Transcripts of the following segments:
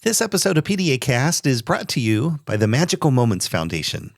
This episode of PediaCast is brought to you by the Magical Moments Foundation.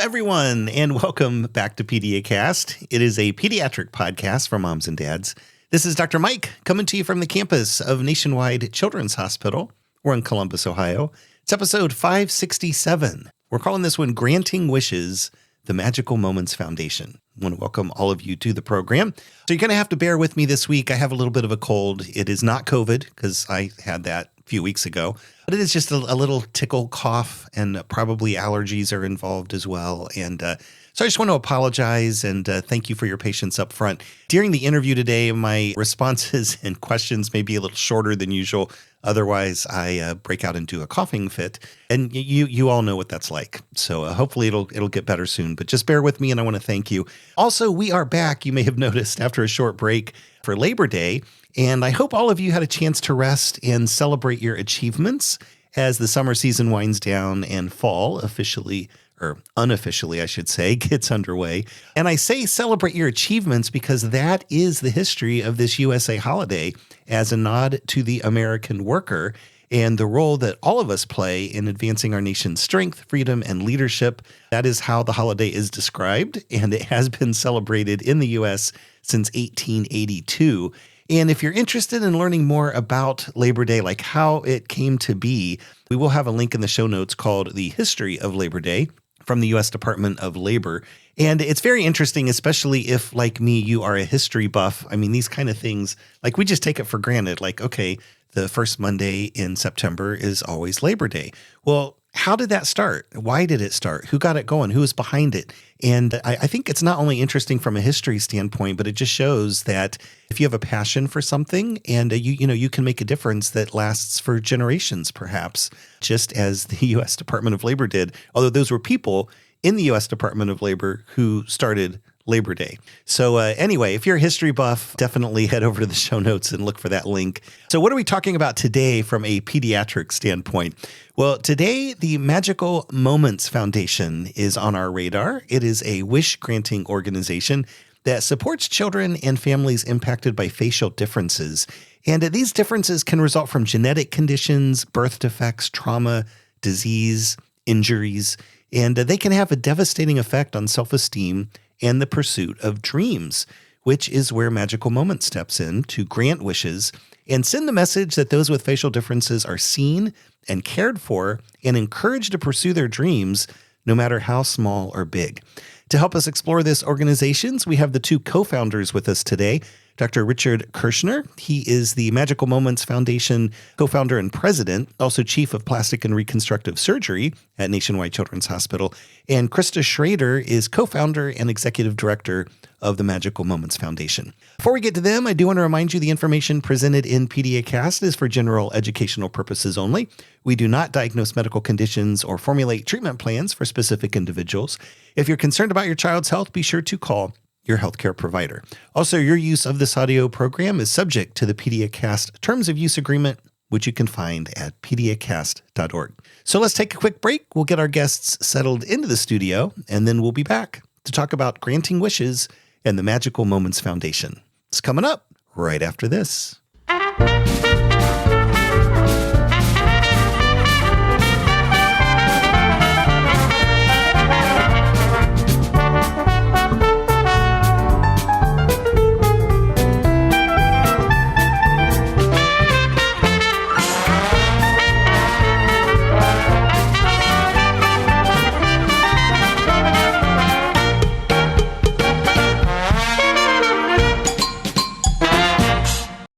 Everyone, and welcome back to PediaCast. It is a pediatric podcast for moms and dads. This is Dr. Mike coming to you from the campus of Nationwide Children's Hospital. We're in Columbus, Ohio. It's episode 567. We're calling this one Granting Wishes, the Magical Moments Foundation. I want to welcome all of you to the program. So you're going to have to bear with me this week. I have a little bit of a cold. It is not COVID because I had that a few weeks ago, but it is just a little tickle cough, and probably allergies are involved as well. And so I just want to apologize and thank you for your patience up front. During the interview today, my responses and questions may be a little shorter than usual. Otherwise, I break out into a coughing fit, and you all know what that's like. So hopefully it'll get better soon, but just bear with me, and I want to thank you. Also, we are back, you may have noticed, after a short break for Labor Day, and I hope all of you had a chance to rest and celebrate your achievements as the summer season winds down and fall officially, or unofficially, I should say, gets underway. And I say celebrate your achievements because that is the history of this USA holiday as a nod to the American worker and the role that all of us play in advancing our nation's strength, freedom, and leadership. That is how the holiday is described, and it has been celebrated in the U.S. since 1882. And if you're interested in learning more about Labor Day, like how it came to be, we will have a link in the show notes called The History of Labor Day from the U.S. Department of Labor. And it's very interesting, especially if, like me, you are a history buff. I mean, these kind of things, like we just take it for granted. Like, okay, the first Monday in September is always Labor Day. Well, how did that start? Why did it start? Who got it going? Who was behind it? And I think it's not only interesting from a history standpoint, but it just shows that if you have a passion for something and you can make a difference that lasts for generations, perhaps, just as the U.S. Department of Labor did. Although those were people in the U.S. Department of Labor who started Labor Day. So anyway, if you're a history buff, definitely head over to the show notes and look for that link. So what are we talking about today from a pediatric standpoint? Well, today, the Magical Moments Foundation is on our radar. It is a wish-granting organization that supports children and families impacted by facial differences. And these differences can result from genetic conditions, birth defects, trauma, disease, injuries, and they can have a devastating effect on self-esteem and the pursuit of dreams, which is where Magical Moments steps in to grant wishes and send the message that those with facial differences are seen and cared for and encouraged to pursue their dreams, no matter how small or big. To help us explore this organization, we have the two co-founders with us today. Dr. Richard Kirschner, he is the Magical Moments Foundation co-founder and president, also chief of plastic and reconstructive surgery at Nationwide Children's Hospital. And Krista Schrader is co-founder and executive director of the Magical Moments Foundation. Before we get to them, I do want to remind you the information presented in PediaCast is for general educational purposes only. We do not diagnose medical conditions or formulate treatment plans for specific individuals. If you're concerned about your child's health, be sure to call your healthcare provider. Also, your use of this audio program is subject to the PediaCast Terms of Use Agreement, which you can find at PediaCast.org. So let's take a quick break. We'll get our guests settled into the studio, and then we'll be back to talk about granting wishes and the Magical Moments Foundation. It's coming up right after this.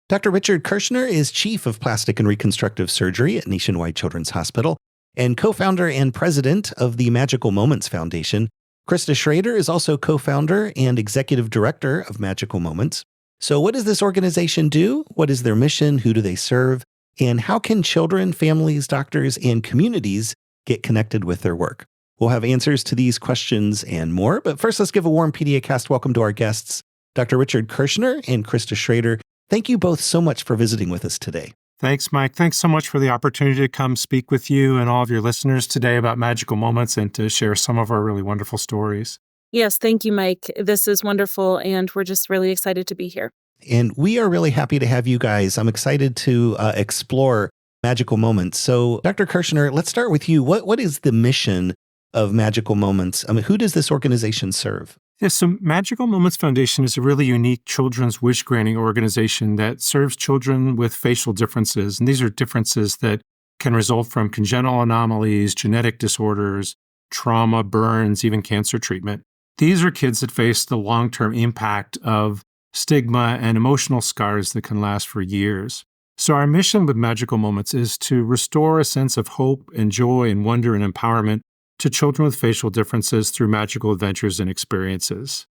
Dr. Richard Kirschner is Chief of Plastic and Reconstructive Surgery at Nationwide Children's Hospital and co-founder and president of the Magical Moments Foundation. Krista Schrader is also co-founder and executive director of Magical Moments. So what does this organization do? What is their mission? Who do they serve? And how can children, families, doctors, and communities get connected with their work? We'll have answers to these questions and more. But first, let's give a warm PediaCast welcome to our guests, Dr. Richard Kirschner and Krista Schrader. Thank you both so much for visiting with us today. Thanks, Mike. Thanks so much for the opportunity to come speak with you and all of your listeners today about magical moments and to share some of our really wonderful stories. Yes, thank you, Mike. This is wonderful, and we're just really excited to be here. And we are really happy to have you guys. I'm excited to explore magical moments. So, Dr. Kirschner, let's start with you. What is the mission of Magical Moments? I mean, who does this organization serve? Yes, so Magical Moments Foundation is a really unique children's wish-granting organization that serves children with facial differences. And these are differences that can result from congenital anomalies, genetic disorders, trauma, burns, even cancer treatment. These are kids that face the long-term impact of stigma and emotional scars that can last for years. So our mission with Magical Moments is to restore a sense of hope and joy and wonder and empowerment to children with facial differences through magical adventures and experiences.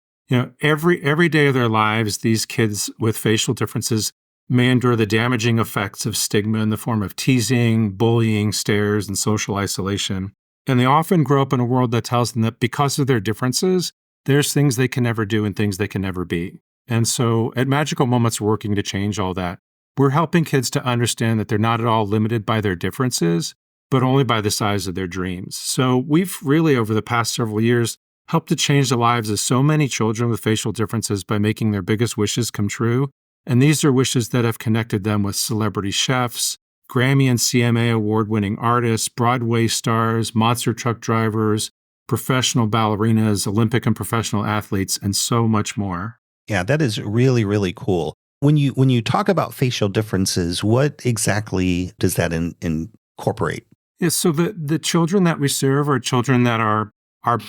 Every day of their lives, these kids with facial differences may endure the damaging effects of stigma in the form of teasing, bullying, stares, and social isolation. And they often grow up in a world that tells them that because of their differences, there's things they can never do and things they can never be. And so at Magical Moments, we're working to change all that. We're helping kids to understand that they're not at all limited by their differences, but only by the size of their dreams. So we've really, over the past several years, helped to change the lives of so many children with facial differences by making their biggest wishes come true. And these are wishes that have connected them with celebrity chefs, Grammy and CMA award-winning artists, Broadway stars, monster truck drivers, professional ballerinas, Olympic and professional athletes, and so much more. Yeah, that is really, really cool. When you talk about facial differences, what exactly does that incorporate? Yes, so the children that we serve are children that are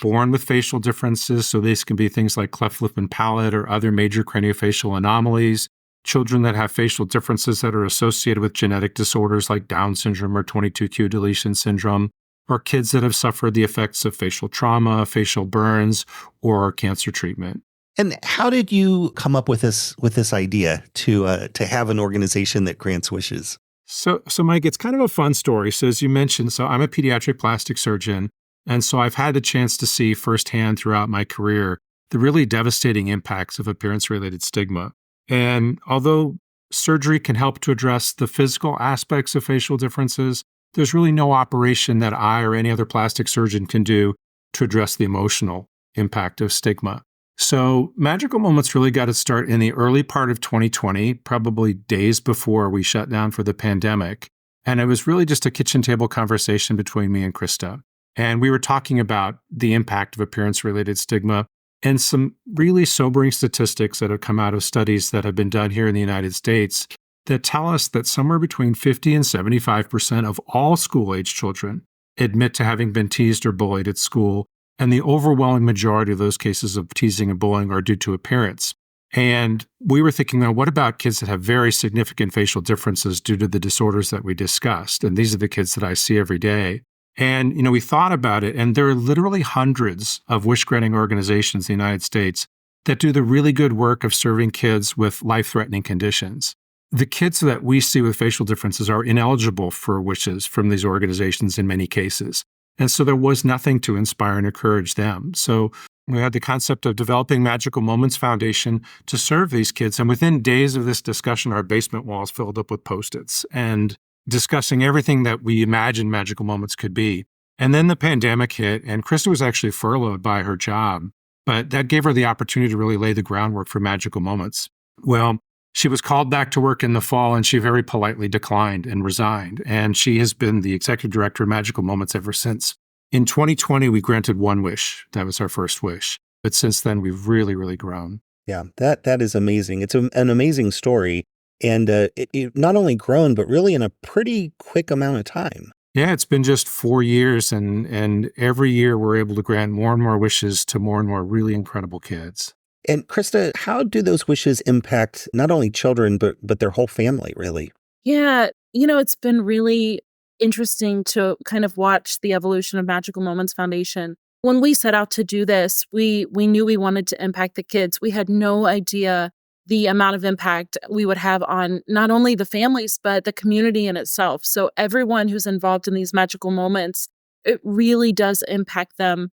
born with facial differences. So these can be things like cleft lip and palate or other major craniofacial anomalies, children that have facial differences that are associated with genetic disorders like Down syndrome or 22q deletion syndrome, or kids that have suffered the effects of facial trauma, facial burns, or cancer treatment. And how did you come up with this idea to have an organization that grants wishes? So Mike, it's kind of a fun story. So as you mentioned, so I'm a pediatric plastic surgeon, and so I've had the chance to see firsthand throughout my career the really devastating impacts of appearance-related stigma. And although surgery can help to address the physical aspects of facial differences, there's really no operation that I or any other plastic surgeon can do to address the emotional impact of stigma. So Magical Moments really got its start in the early part of 2020, probably days before we shut down for the pandemic. And it was really just a kitchen table conversation between me and Krista. And we were talking about the impact of appearance-related stigma and some really sobering statistics that have come out of studies that have been done here in the United States that tell us that somewhere between 50 and 75% of all school-age children admit to having been teased or bullied at school. And the overwhelming majority of those cases of teasing and bullying are due to appearance. And we were thinking, now, what about kids that have very significant facial differences due to the disorders that we discussed? And these are the kids that I see every day. And, we thought about it, and there are literally hundreds of wish-granting organizations in the United States that do the really good work of serving kids with life-threatening conditions. The kids that we see with facial differences are ineligible for wishes from these organizations in many cases. And so there was nothing to inspire and encourage them. So we had the concept of developing Magical Moments Foundation to serve these kids. And within days of this discussion, our basement walls filled up with Post-its and discussing everything that we imagined Magical Moments could be. And then the pandemic hit, and Krista was actually furloughed by her job. But that gave her the opportunity to really lay the groundwork for Magical Moments. Well, she was called back to work in the fall, and she very politely declined and resigned. And she has been the executive director of Magical Moments ever since. In 2020, we granted one wish. That was our first wish. But since then, we've really, really grown. Yeah, that is amazing. It's an amazing story. And it not only grown, but really in a pretty quick amount of time. Yeah, it's been just 4 years. And every year, we're able to grant more and more wishes to more and more really incredible kids. And Krista, how do those wishes impact not only children, but their whole family, really? Yeah, it's been really interesting to kind of watch the evolution of Magical Moments Foundation. When we set out to do this, we knew we wanted to impact the kids. We had no idea the amount of impact we would have on not only the families, but the community in itself. So everyone who's involved in these magical moments, it really does impact them.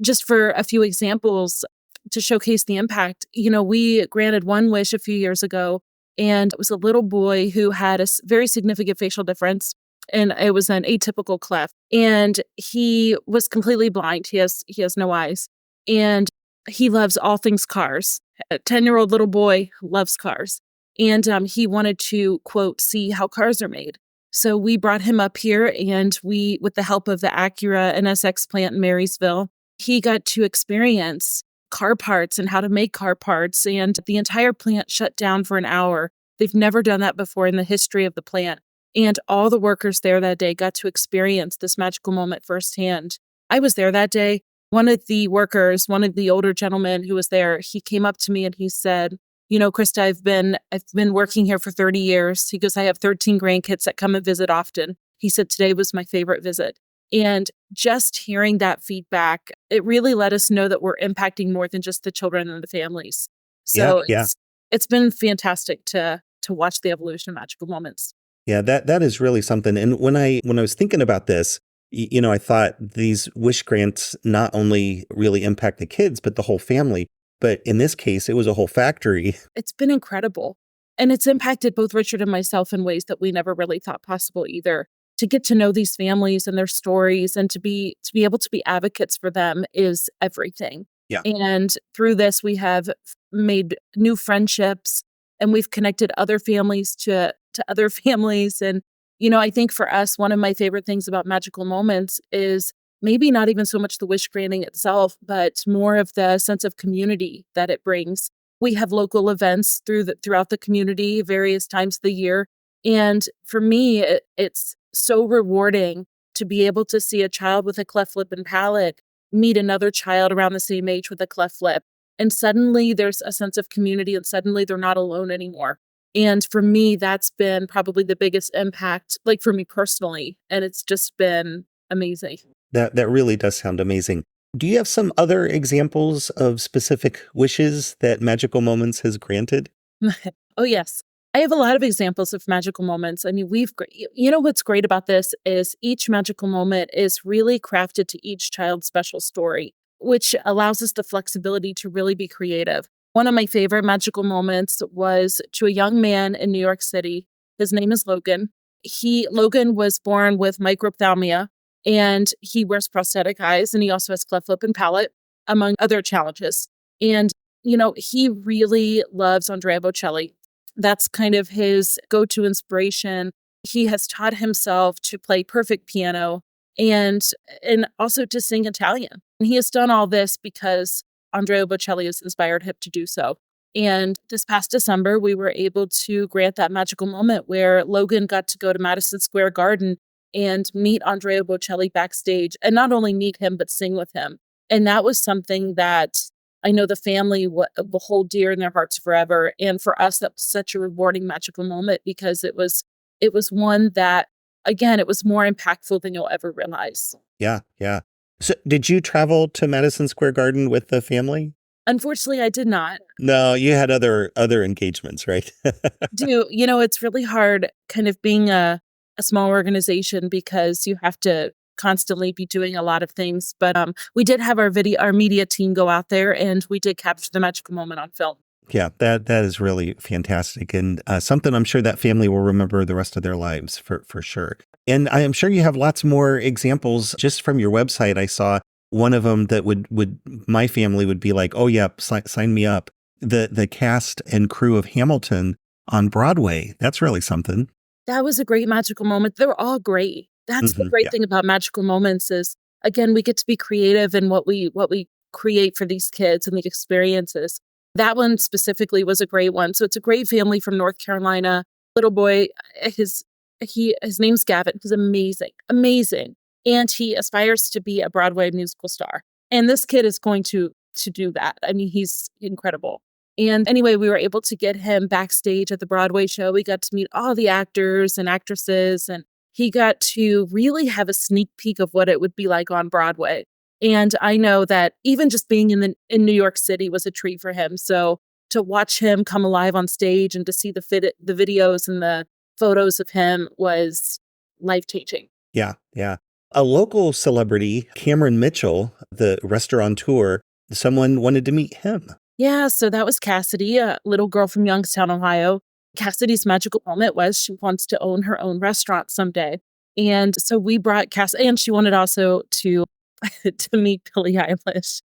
Just for a few examples to showcase the impact, we granted one wish a few years ago, and it was a little boy who had a very significant facial difference, and it was an atypical cleft, and he was completely blind. He has no eyes, and he loves all things cars. A 10-year-old little boy loves cars. And he wanted to, quote, see how cars are made. So we brought him up here, and we, with the help of the Acura NSX plant in Marysville, he got to experience car parts and how to make car parts. And the entire plant shut down for an hour. They've never done that before in the history of the plant. And all the workers there that day got to experience this magical moment firsthand. I was there that day. One of the workers, one of the older gentlemen who was there, he came up to me and he said, Krista, I've been working here for 30 years. He goes, I have 13 grandkids that come and visit often. He said, today was my favorite visit. And just hearing that feedback, it really let us know that we're impacting more than just the children and the families. So it's been fantastic to watch the evolution of magical moments. Yeah, that is really something. And when I was thinking about this, I thought these wish grants not only really impact the kids, but the whole family. But in this case, it was a whole factory. It's been incredible. And it's impacted both Richard and myself in ways that we never really thought possible either. To get to know these families and their stories and to be able to be advocates for them is everything. Yeah. And through this, we have made new friendships, and we've connected other families to other families. And I think for us, one of my favorite things about magical moments is maybe not even so much the wish granting itself, but more of the sense of community that it brings. We have local events throughout the community, various times of the year. And for me, it's so rewarding to be able to see a child with a cleft lip and palate meet another child around the same age with a cleft lip. And suddenly there's a sense of community, and suddenly they're not alone anymore. And for me, that's been probably the biggest impact, like for me personally. And it's just been amazing. That really does sound amazing. Do you have some other examples of specific wishes that Magical Moments has granted? Oh, yes. I have a lot of examples of magical moments. I mean, what's great about this is each magical moment is really crafted to each child's special story, which allows us the flexibility to really be creative. One of my favorite magical moments was to a young man in New York City. His name is Logan. Logan was born with microphthalmia, and he wears prosthetic eyes, and he also has cleft lip and palate, among other challenges. And, he really loves Andrea Bocelli. That's kind of his go-to inspiration. He has taught himself to play perfect piano and also to sing Italian. And he has done all this because Andrea Bocelli has inspired him to do so. And this past December, we were able to grant that magical moment where Logan got to go to Madison Square Garden and meet Andrea Bocelli backstage, and not only meet him, but sing with him. And that was something that I know the family will hold dear in their hearts forever. And for us, that was such a rewarding, magical moment because it was one that, again, it was more impactful than you'll ever realize. Yeah. So did you travel to Madison Square Garden with the family? Unfortunately, I did not. No, you had other engagements, right? It's really hard kind of being a small organization because you have to constantly be doing a lot of things. But we did have our media team go out there, and we did capture the magical moment on film. Yeah, that is really fantastic, and something I'm sure that family will remember the rest of their lives for sure. And I am sure you have lots more examples just from your website. I saw one of them that would my family would be like, oh yeah, sign me up. The cast and crew of Hamilton on Broadway. That's really something. That was a great magical moment. They were all great. That's the great thing about magical moments is, again, we get to be creative in what we create for these kids and the experiences. That one specifically was a great one. So it's a great family from North Carolina. Little boy, his name's Gavin. He's amazing. And he aspires to be a Broadway musical star. And this kid is going to do that. I mean, he's incredible. And anyway, we were able to get him backstage at the Broadway show. We got to meet all the actors and actresses, and he got to really have a sneak peek of what it would be like on Broadway. And I know that even just being in New York City was a treat for him. So to watch him come alive on stage and to see the videos and the photos of him was life-changing. Yeah, yeah. A local celebrity, Cameron Mitchell, the restaurateur, someone wanted to meet him. Yeah, so that was Cassidy, a little girl from Youngstown, Ohio. Cassidy's magical moment was she wants to own her own restaurant someday. And so we brought Cassidy, and she wanted also to meet Billie Eilish.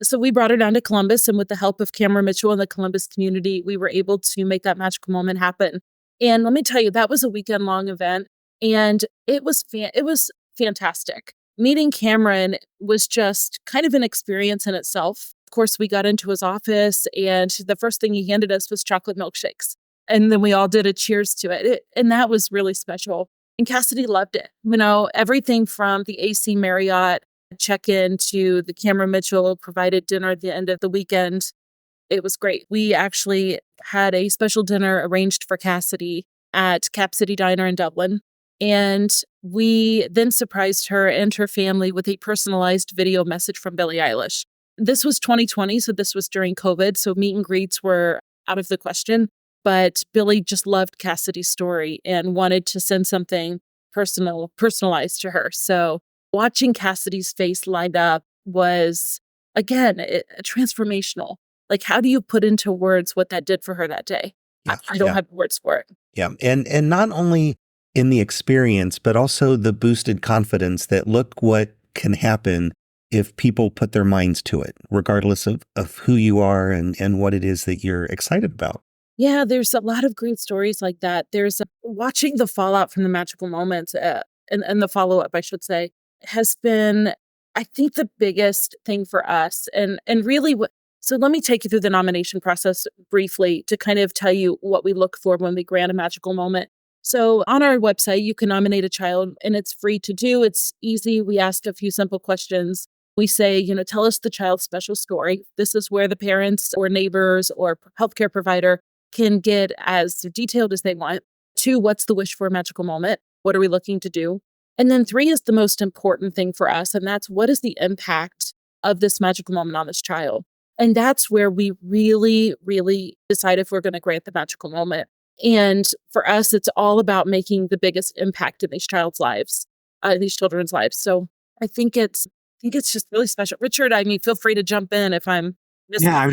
So we brought her down to Columbus, and with the help of Cameron Mitchell and the Columbus community, we were able to make that magical moment happen. And let me tell you, that was a weekend-long event, and it was fantastic. Meeting Cameron was just kind of an experience in itself. Of course, we got into his office, and the first thing he handed us was chocolate milkshakes. And then we all did a cheers to it. And that was really special. And Cassidy loved it. You know, everything from the AC Marriott check-in to the Cameron Mitchell provided dinner at the end of the weekend. It was great. We actually had a special dinner arranged for Cassidy at Cap City Diner in Dublin. And we then surprised her and her family with a personalized video message from Billie Eilish. This was 2020, so this was during COVID, so meet and greets were out of the question. But Billie just loved Cassidy's story and wanted to send something personalized to her. So watching Cassidy's face light up was, again, transformational. Like, how do you put into words what that did for her that day? Yeah, I don't have words for it. Yeah. And not only in the experience, but also the boosted confidence that look what can happen if people put their minds to it, regardless of who you are and what it is that you're excited about. Yeah, there's a lot of great stories like that. There's watching the fallout from the magical moments and the follow-up, I should say, has been, I think, the biggest thing for us. And really, so let me take you through the nomination process briefly to kind of tell you what we look for when we grant a magical moment. So on our website, you can nominate a child, and it's free to do. It's easy. We ask a few simple questions. We say, tell us the child's special story. This is where the parents or neighbors or healthcare provider can get as detailed as they want. 2, what's the wish for a magical moment? What are we looking to do? And then 3 is the most important thing for us, and that's what is the impact of this magical moment on this child? And that's where we really, really decide if we're going to grant the magical moment. And for us, it's all about making the biggest impact in these children's lives. So I think it's just really special. Richard, feel free to jump in if I'm missing. Yeah,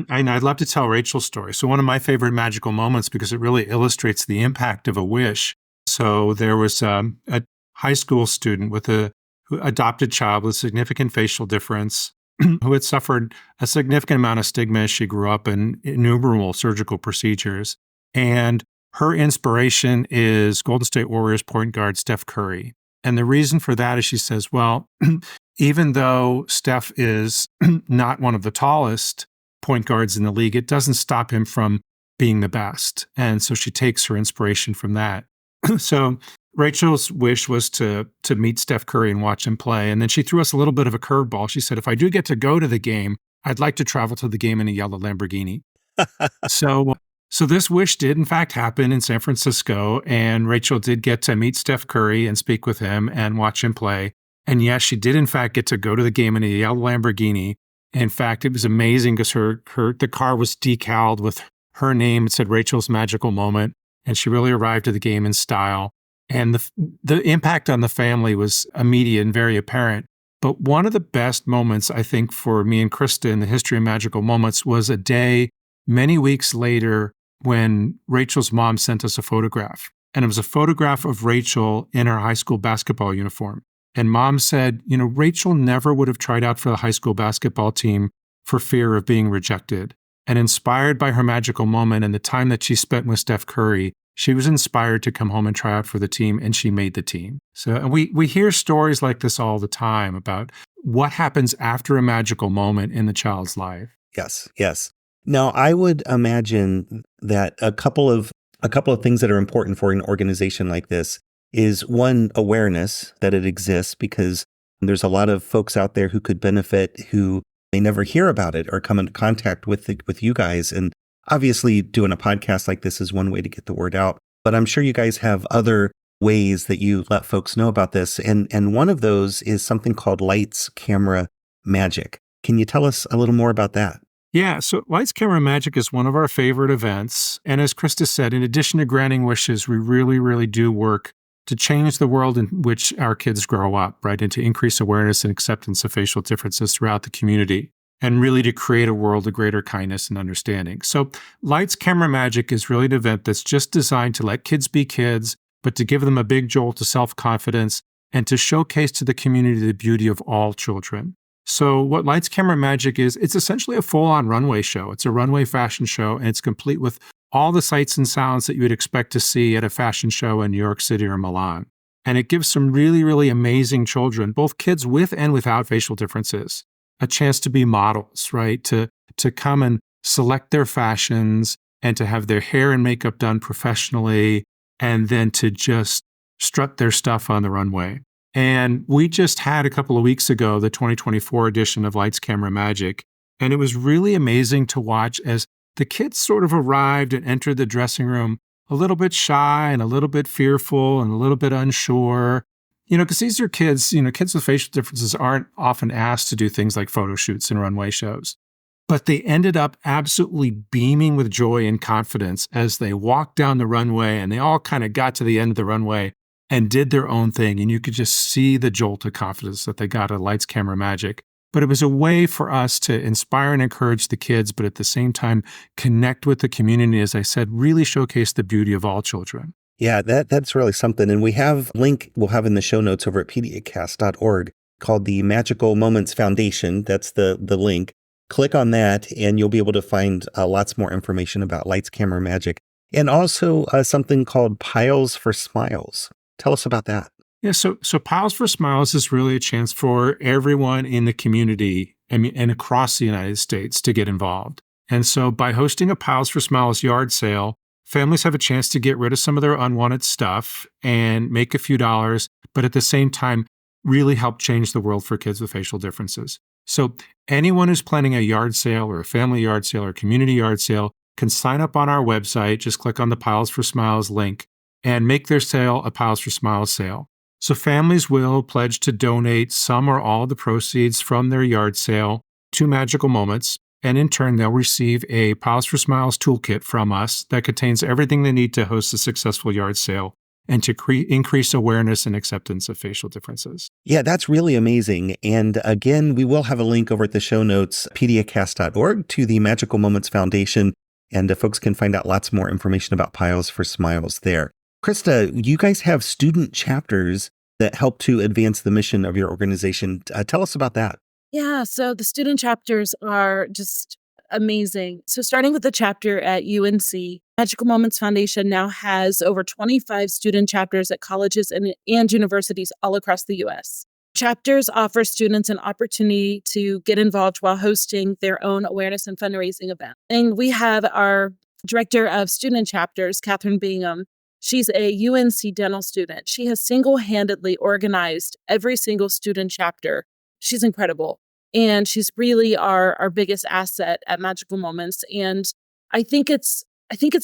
I'd love to tell Rachel's story. So one of my favorite magical moments, because it really illustrates the impact of a wish. So there was a high school student with who adopted child with significant facial difference, who had suffered a significant amount of stigma as she grew up in innumerable surgical procedures. And her inspiration is Golden State Warriors point guard Steph Curry. And the reason for that is she says, well, even though Steph is not one of the tallest point guards in the league, it doesn't stop him from being the best. And so she takes her inspiration from that. So Rachel's wish was to meet Steph Curry and watch him play. And then she threw us a little bit of a curveball. She said, if I do get to go to the game, I'd like to travel to the game in a yellow Lamborghini. So this wish did, in fact, happen in San Francisco. And Rachel did get to meet Steph Curry and speak with him and watch him play. And yes, she did, in fact, get to go to the game in a yellow Lamborghini. In fact, it was amazing because the car was decaled with her name. It said Rachel's Magical Moment. And she really arrived at the game in style. And the impact on the family was immediate and very apparent. But one of the best moments, I think, for me and Krista in the history of magical moments was a day many weeks later when Rachel's mom sent us a photograph. And it was a photograph of Rachel in her high school basketball uniform. And mom said, Rachel never would have tried out for the high school basketball team for fear of being rejected. And inspired by her magical moment and the time that she spent with Steph Curry, she was inspired to come home and try out for the team, and she made the team. So and we hear stories like this all the time about what happens after a magical moment in the child's life. Yes, yes. Now, I would imagine that a couple of things that are important for an organization like this is, one, awareness that it exists, because there's a lot of folks out there who could benefit who may never hear about it or come into contact with you guys. And obviously, doing a podcast like this is one way to get the word out. But I'm sure you guys have other ways that you let folks know about this. And one of those is something called Lights, Camera, Magic. Can you tell us a little more about that? Yeah, so Lights, Camera, Magic is one of our favorite events. And as Krista said, in addition to granting wishes, we really, really do work to change the world in which our kids grow up, right? And to increase awareness and acceptance of facial differences throughout the community, and really to create a world of greater kindness and understanding. So Lights, Camera, Magic is really an event that's just designed to let kids be kids, but to give them a big jolt to self-confidence and to showcase to the community the beauty of all children. So what Lights, Camera, Magic is, it's essentially a full-on runway show. It's a runway fashion show, and it's complete with all the sights and sounds that you would expect to see at a fashion show in New York City or Milan. And it gives some really, really amazing children, both kids with and without facial differences, a chance to be models, right? To come and select their fashions and to have their hair and makeup done professionally, and then to just strut their stuff on the runway. And we just had a couple of weeks ago the 2024 edition of Lights, Camera, Magic. And it was really amazing to watch as the kids sort of arrived and entered the dressing room a little bit shy and a little bit fearful and a little bit unsure. Because these are kids, kids with facial differences aren't often asked to do things like photo shoots and runway shows. But they ended up absolutely beaming with joy and confidence as they walked down the runway, and they all kind of got to the end of the runway and did their own thing. And you could just see the jolt of confidence that they got at Lights, Camera, Magic. But it was a way for us to inspire and encourage the kids, but at the same time, connect with the community, as I said, really showcase the beauty of all children. Yeah, that's really something. And we have a link we'll have in the show notes over at PediaCast.org called the Magical Moments Foundation. That's the link. Click on that and you'll be able to find lots more information about Lights, Camera, Magic. And also something called Piles for Smiles. Tell us about that. Yeah, so Piles for Smiles is really a chance for everyone in the community and across the United States to get involved. And so by hosting a Piles for Smiles yard sale, families have a chance to get rid of some of their unwanted stuff and make a few dollars, but at the same time, really help change the world for kids with facial differences. So anyone who's planning a yard sale or a family yard sale or community yard sale can sign up on our website, just click on the Piles for Smiles link, and make their sale a Piles for Smiles sale. So families will pledge to donate some or all the proceeds from their yard sale to Magical Moments, and in turn, they'll receive a Piles for Smiles toolkit from us that contains everything they need to host a successful yard sale and to increase awareness and acceptance of facial differences. Yeah, that's really amazing. And again, we will have a link over at the show notes, PediaCast.org, to the Magical Moments Foundation, and folks can find out lots more information about Piles for Smiles there. Krista, you guys have student chapters that help to advance the mission of your organization. Tell us about that. Yeah, so the student chapters are just amazing. So starting with the chapter at UNC, Magical Moments Foundation now has over 25 student chapters at colleges and universities all across the U.S. Chapters offer students an opportunity to get involved while hosting their own awareness and fundraising event. And we have our director of student chapters, Catherine Bingham. She's a UNC dental student. She has single-handedly organized every single student chapter. She's incredible. And she's really our biggest asset at Magical Moments. And I think it's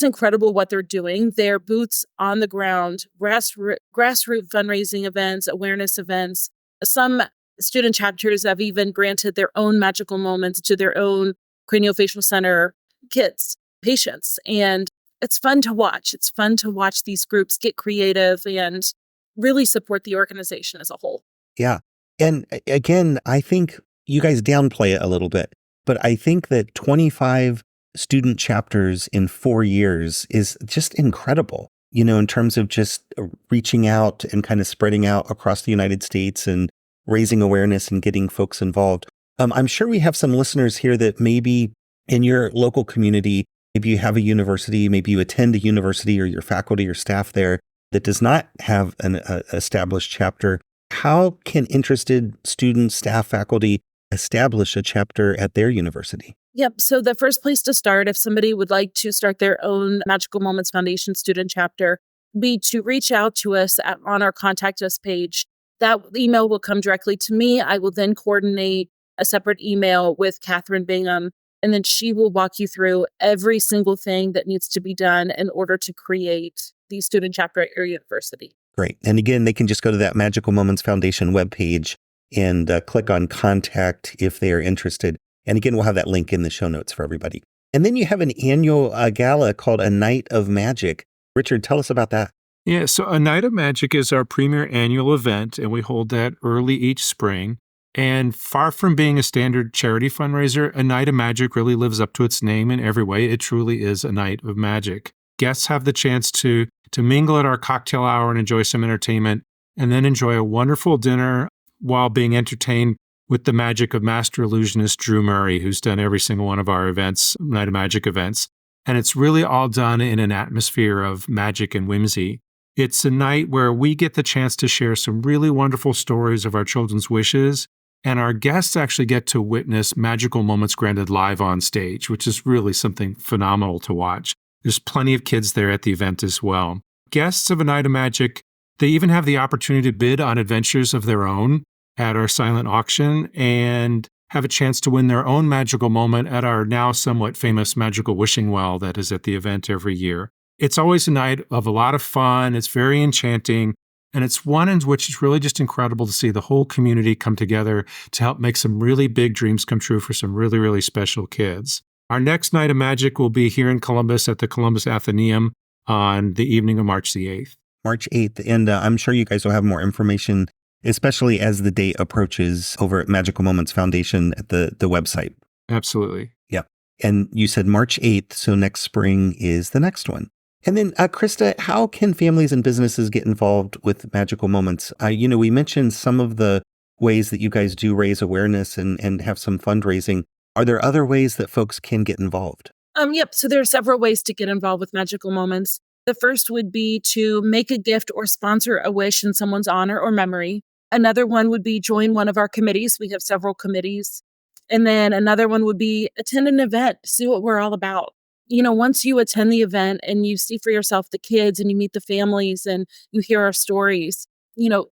incredible what they're doing. They're boots on the ground, grassroots fundraising events, awareness events. Some student chapters have even granted their own Magical Moments to their own craniofacial center kids, patients. And it's fun to watch. It's fun to watch these groups get creative and really support the organization as a whole. Yeah. And again, I think you guys downplay it a little bit, but I think that 25 student chapters in 4 years is just incredible, in terms of just reaching out and kind of spreading out across the United States and raising awareness and getting folks involved. I'm sure we have some listeners here that maybe in your local community, maybe you have a university, maybe you attend a university or your faculty or staff there that does not have an established chapter. How can interested students, staff, faculty establish a chapter at their university? Yep. So the first place to start, if somebody would like to start their own Magical Moments Foundation student chapter, be to reach out to us on our Contact Us page. That email will come directly to me. I will then coordinate a separate email with Catherine Bingham, and then she will walk you through every single thing that needs to be done in order to create the student chapter at your university. Great. And again, they can just go to that Magical Moments Foundation webpage and click on contact if they are interested. And again, we'll have that link in the show notes for everybody. And then you have an annual gala called A Night of Magic. Richard, tell us about that. Yeah, so A Night of Magic is our premier annual event, and we hold that early each spring. And far from being a standard charity fundraiser, A Night of Magic really lives up to its name in every way. It truly is a night of magic. Guests have the chance to mingle at our cocktail hour and enjoy some entertainment, and then enjoy a wonderful dinner while being entertained with the magic of master illusionist Drew Murray, who's done every single one of our events, Night of Magic events. And it's really all done in an atmosphere of magic and whimsy. It's a night where we get the chance to share some really wonderful stories of our children's wishes, and our guests actually get to witness magical moments granted live on stage, which is really something phenomenal to watch. There's plenty of kids there at the event as well. Guests of A Night of Magic, they even have the opportunity to bid on adventures of their own at our silent auction and have a chance to win their own magical moment at our now somewhat famous magical wishing well that is at the event every year. It's always a night of a lot of fun. It's very enchanting. And it's one in which it's really just incredible to see the whole community come together to help make some really big dreams come true for some really, really special kids. Our next Night of Magic will be here in Columbus at the Columbus Athenaeum on the evening of March the 8th. March 8th. And I'm sure you guys will have more information, especially as the date approaches over at Magical Moments Foundation at the website. Absolutely. Yep. And you said March 8th, so next spring is the next one. And then, Krista, how can families and businesses get involved with Magical Moments? We mentioned some of the ways that you guys do raise awareness and have some fundraising. Are there other ways that folks can get involved? Yep. So there are several ways to get involved with Magical Moments. The first would be to make a gift or sponsor a wish in someone's honor or memory. Another one would be join one of our committees. We have several committees. And then another one would be attend an event, see what we're all about. Once you attend the event and you see for yourself the kids and you meet the families and you hear our stories,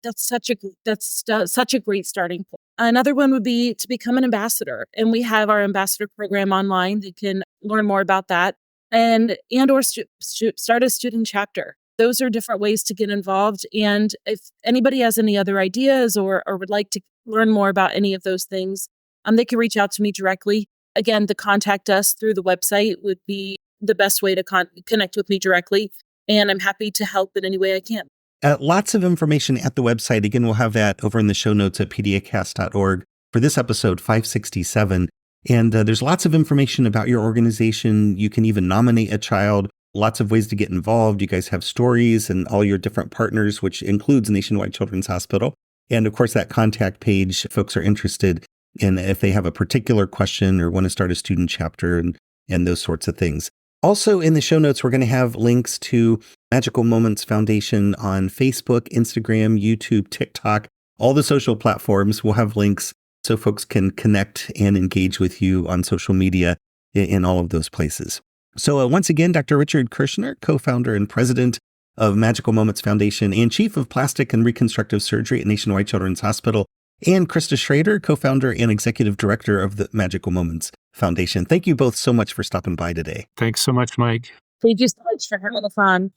that's such a great starting point. Another one would be to become an ambassador. And we have our ambassador program online. They can learn more about that and or start a student chapter. Those are different ways to get involved. And if anybody has any other ideas or would like to learn more about any of those things, they can reach out to me directly. Again, to contact us through the website would be the best way to connect with me directly. And I'm happy to help in any way I can. Lots of information at the website. Again, we'll have that over in the show notes at PediaCast.org for this episode 567. And there's lots of information about your organization. You can even nominate a child. Lots of ways to get involved. You guys have stories and all your different partners, which includes Nationwide Children's Hospital. And of course, that contact page, folks are interested in if they have a particular question or want to start a student chapter and those sorts of things. Also in the show notes, we're going to have links to Magical Moments Foundation on Facebook, Instagram, YouTube, TikTok, all the social platforms. We'll have links so folks can connect and engage with you on social media in all of those places. So once again, Dr. Richard Kirschner, co-founder and president of Magical Moments Foundation and chief of plastic and reconstructive surgery at Nationwide Children's Hospital, and Krista Schrader, co-founder and executive director of the Magical Moments Foundation. Thank you both so much for stopping by today. Thanks so much, Mike. Thank you so much for having us on.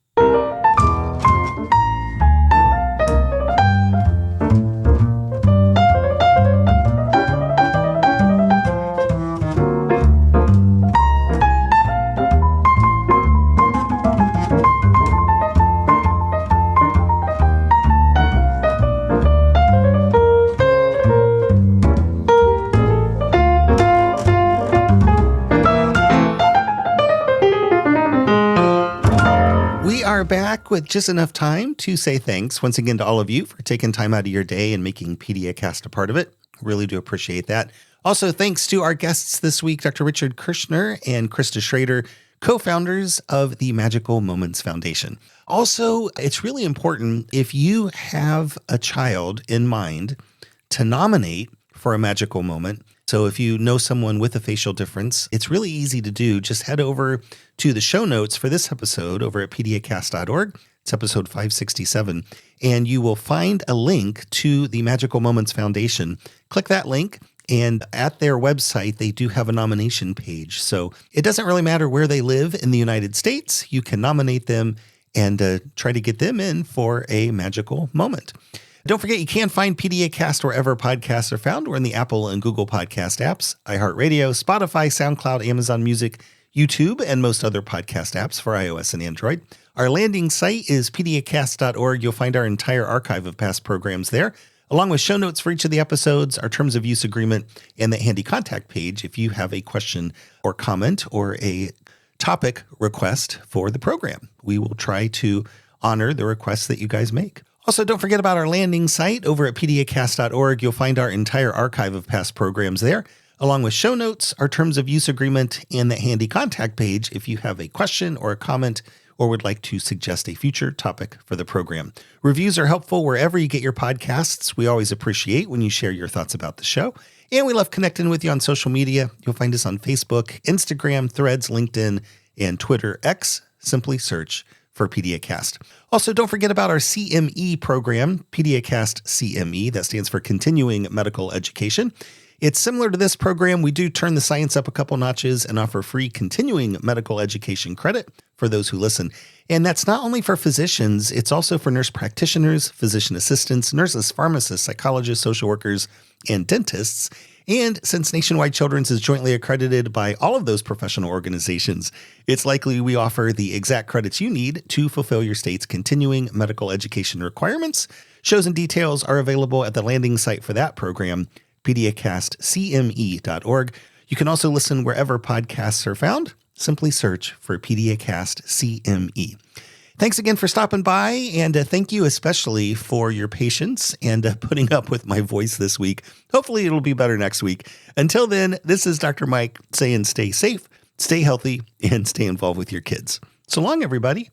Back with just enough time to say thanks once again to all of you for taking time out of your day and making PediaCast a part of it. Really do appreciate that. Also, thanks to our guests this week, Dr. Richard Kirschner and Krista Schrader, co-founders of the Magical Moments Foundation. Also, it's really important if you have a child in mind to nominate for a magical moment. So if you know someone with a facial difference, it's really easy to do. Just head over to the show notes for this episode over at PediaCast.org. It's episode 567. And you will find a link to the Magical Moments Foundation. Click that link. And at their website, they do have a nomination page. So it doesn't really matter where they live in the United States. You can nominate them and try to get them in for a magical moment. Don't forget, you can find PediaCast wherever podcasts are found. We're in the Apple and Google podcast apps, iHeartRadio, Spotify, SoundCloud, Amazon Music, YouTube, and most other podcast apps for iOS and Android. Our landing site is PediaCast.org. You'll find our entire archive of past programs there, along with show notes for each of the episodes, our terms of use agreement, and that handy contact page if you have a question or comment or a topic request for the program. We will try to honor the requests that you guys make. Also, don't forget about our landing site over at PediaCast.org. You'll find our entire archive of past programs there, along with show notes, our terms of use agreement, and that handy contact page if you have a question or a comment or would like to suggest a future topic for the program. Reviews are helpful wherever you get your podcasts. We always appreciate when you share your thoughts about the show. And we love connecting with you on social media. You'll find us on Facebook, Instagram, Threads, LinkedIn, and Twitter X. Simply search for PediaCast. Also, don't forget about our CME program, PediaCast CME. That stands for Continuing Medical Education. It's similar to this program. We do turn the science up a couple notches and offer free continuing medical education credit for those who listen. And that's not only for physicians, it's also for nurse practitioners, physician assistants, nurses, pharmacists, psychologists, social workers, and dentists. And since Nationwide Children's is jointly accredited by all of those professional organizations, it's likely we offer the exact credits you need to fulfill your state's continuing medical education requirements. Shows and details are available at the landing site for that program, PediaCastCME.org. You can also listen wherever podcasts are found. Simply search for PediaCast CME. Thanks again for stopping by, and thank you especially for your patience and putting up with my voice this week. Hopefully it'll be better next week. Until then, this is Dr. Mike saying stay safe, stay healthy, and stay involved with your kids. So long, everybody.